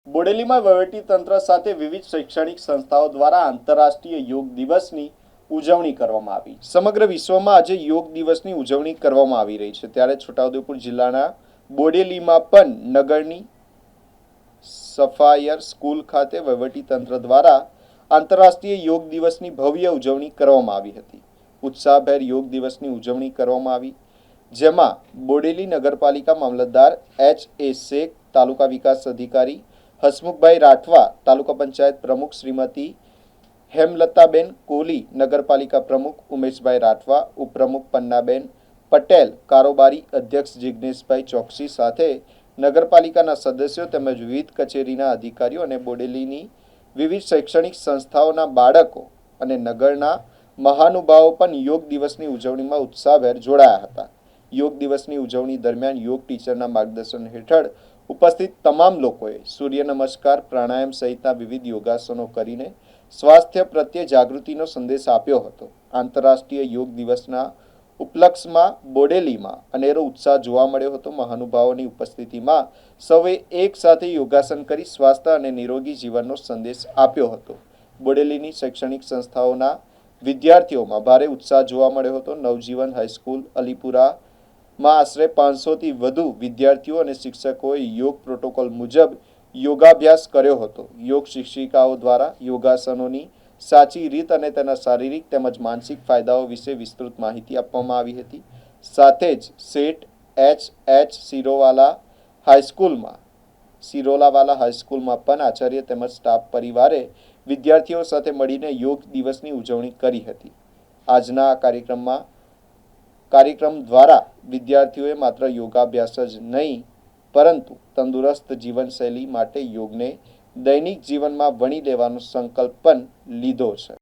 બોડેલીમાં વહીવટીતંત્ર સાથે વિવિધ શૈક્ષણિક સંસ્થાઓ દ્વારા આંતરરાષ્ટ્રીય યોગ દિવસની ઉજવણી કરવામાં આવી. સમગ્ર વિશ્વમાં આજે યોગ દિવસની ઉજવણી કરવામાં આવી રહી છે, ત્યારે છોટાઉદેપુર જિલ્લાના બોડેલીમાં પણ નગરની સફાયર સ્કૂલ ખાતે વહીવટીતંત્ર દ્વારા આંતરરાષ્ટ્રીય યોગ દિવસની ભવ્ય ઉજવણી કરવામાં આવી હતી. ઉત્સાહભેર યોગ દિવસની ઉજવણી કરવામાં આવી, જેમાં બોડેલી નગરપાલિકા મામલતદાર H.A. શેખ, તાલુકા વિકાસ અધિકારી હસમુખભાઈ રાઠવા, તાલુકા પંચાયત પ્રમુખ શ્રીમતી હેમલતાબેન કોહલી, નગરપાલિકા પ્રમુખ ઉમેશભાઈ રાઠવા, ઉપપ્રમુખ પન્નાબેન પટેલ, કારોબારી અધ્યક્ષ જિગ્નેશભાઈ ચોકસી સાથે નગરપાલિકાના સદસ્યો તેમજ વિવિધ કચેરીના અધિકારીઓ અને બોડેલીની વિવિધ શૈક્ષણિક સંસ્થાઓના બાળકો અને નગરના મહાનુભાવો પણ યોગ દિવસની ઉજવણીમાં ઉત્સાહભેર જોડાયા હતા. યોગ દિવસની ઉજવણી દરમિયાન યોગ ટીચરના માર્ગદર્શન હેઠળ ઉપસ્થિત તમામ લોકોએ સૂર્ય નમસ્કાર, પ્રાણાયામ સહિતના વિવિધ યોગાસનો કરીને સ્વાસ્થ્ય પ્રત્યે જાગૃતિનો સંદેશ આપ્યો હતો. આંતરરાષ્ટ્રીય યોગ દિવસના ઉપલક્ષમાં બોડેલીમાં અનેરો ઉત્સાહ જોવા મળ્યો હતો. મહાનુભાવોની ઉપસ્થિતિમાં સૌએ એક સાથે યોગાસન કરી સ્વાસ્થ્ય અને નિરોગી જીવનનો સંદેશ આપ્યો હતો. બોડેલીની શૈક્ષણિક સંસ્થાઓના વિદ્યાર્થીઓમાં ભારે ઉત્સાહ જોવા મળ્યો હતો. નવજીવન હાઈસ્કૂલ અલીપુરામાં આશરે 500થી વધુ વિદ્યાર્થીઓ અને શિક્ષકોએ યોગ પ્રોટોકોલ મુજબ યોગાભ્યાસ કર્યો હતો. યોગ શિક્ષિકાઓ દ્વારા યોગાસનોની સાચી રીત અને તેના શારીરિક તેમજ માનસિક ફાયદાઓ વિશે વિસ્તૃત માહિતી આપવામાં આવી હતી. સાથે જ શેઠ H.H. સિરોલાવાલા હાઈસ્કૂલમાં પણ આચાર્ય તેમજ સ્ટાફ પરિવારે વિદ્યાર્થીઓ સાથે મળીને યોગ દિવસની ઉજવણી કરી હતી. આજના આ કાર્યક્રમ દ્વારા વિદ્યાર્થીઓએ માત્ર યોગાભ્યાસ જ નહીં, પરંતુ તંદુરસ્ત જીવનશૈલી માટે યોગને દૈનિક જીવનમાં વણી લેવાનો સંકલ્પ પણ લીધો છે.